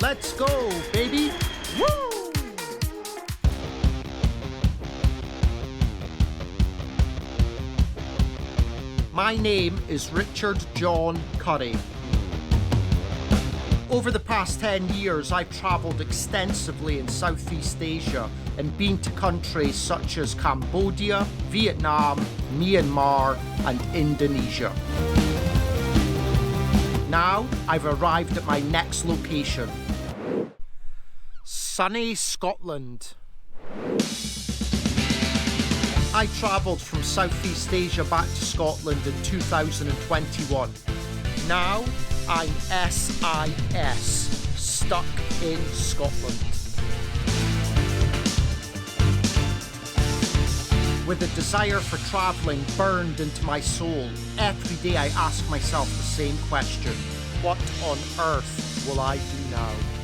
Let's go, baby! Woo! My name is Richard John Curry. Over the past 10 years, I've travelled extensively in Southeast Asia and been to countries such as Cambodia, Vietnam, Myanmar and Indonesia. Now, I've arrived at my next location. Sunny Scotland. I travelled from Southeast Asia back to Scotland in 2021. Now, I'm SIS, stuck in Scotland. With a desire for travelling burned into my soul, every day I ask myself the same question: what on earth will I do now?